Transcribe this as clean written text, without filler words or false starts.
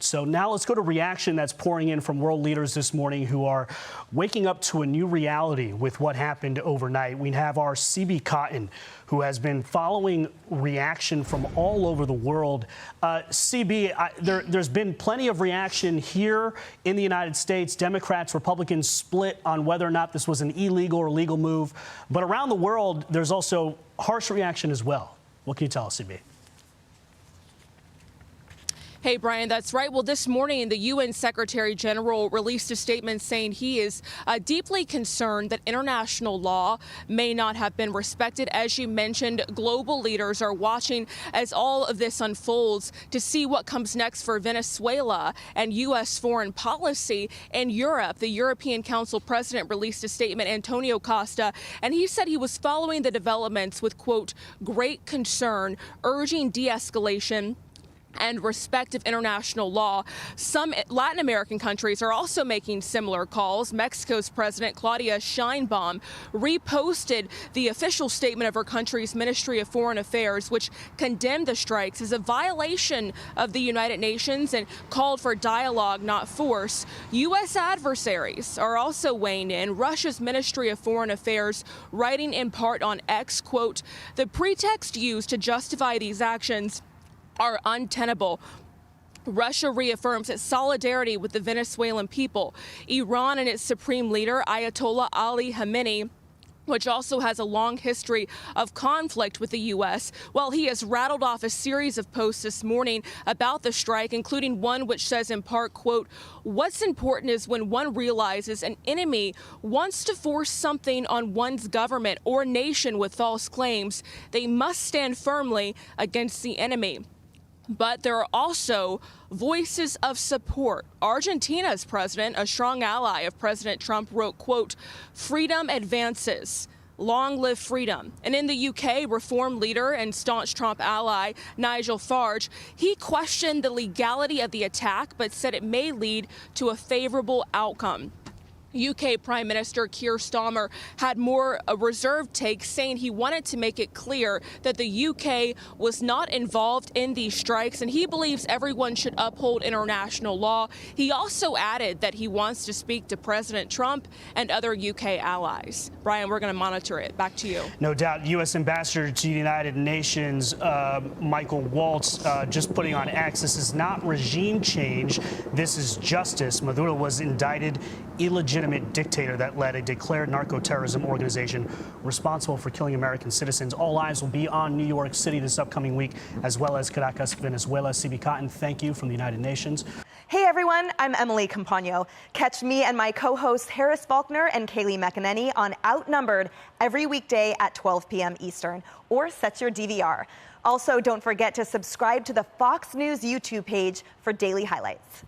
record. So now let's go to reaction that's pouring in from world leaders this morning who are waking up to a new reality with what happened overnight. We have our CB Cotton, who has been following reaction from all over the world. CB, there's been plenty of reaction here in the United States. Democrats, Republicans split on whether or not this was an illegal or legal move. But around the world, there's also harsh reaction as well. What can you tell us, CB? Hey, Brian, that's right. Well, this morning, the UN Secretary General released a statement saying he is deeply concerned that international law may not have been respected. As you mentioned, global leaders are watching as all of this unfolds to see what comes next for Venezuela and U.S. foreign policy. In Europe, the European Council president released a statement, Antonio Costa, and he said he was following the developments with, quote, great concern, urging de-escalation and respect of international law. Some Latin American countries are also making similar calls. Mexico's President Claudia Sheinbaum reposted the official statement of her country's Ministry of Foreign Affairs, which condemned the strikes as a violation of the United Nations and called for dialogue, not force. U.S. adversaries are also weighing in. Russia's Ministry of Foreign Affairs writing in part on X, quote, the pretext used to justify these actions are untenable. Russia reaffirms its solidarity with the Venezuelan people. Iran and its supreme leader, Ayatollah Ali Khamenei, which also has a long history of conflict with the U.S. Well, he has rattled off a series of posts this morning about the strike, including one which says in part, quote, what's important is when one realizes an enemy wants to force something on one's government or nation with false claims, they must stand firmly against the enemy. But there are also voices of support. Argentina's president, a strong ally of President Trump, wrote, quote, freedom advances. Long live freedom. And in the UK, reform leader and staunch Trump ally Nigel Farage, he questioned the legality of the attack, but said it may lead to a favorable outcome. UK Prime Minister Keir Starmer had more a reserved take, saying he wanted to make it clear that the UK was not involved in these strikes, and he believes everyone should uphold international law. He also added that he wants to speak to President Trump and other UK allies. Brian, we're going to monitor it. Back to you. No doubt. U.S. Ambassador to the United Nations, Michael Waltz, just putting on X, this is not regime change. This is justice. Maduro was indicted illegitimate dictator that led a declared narco-terrorism organization responsible for killing American citizens. All eyes will be on New York City this upcoming week, as well as Caracas, Venezuela. CB Cotton, thank you from the United Nations. Hey everyone, I'm Emily Campagno. Catch me and my co-hosts Harris Faulkner and Kaylee McEnany on Outnumbered every weekday at 12 p.m. Eastern, or set your DVR. Also, don't forget to subscribe to the Fox News YouTube page for daily highlights.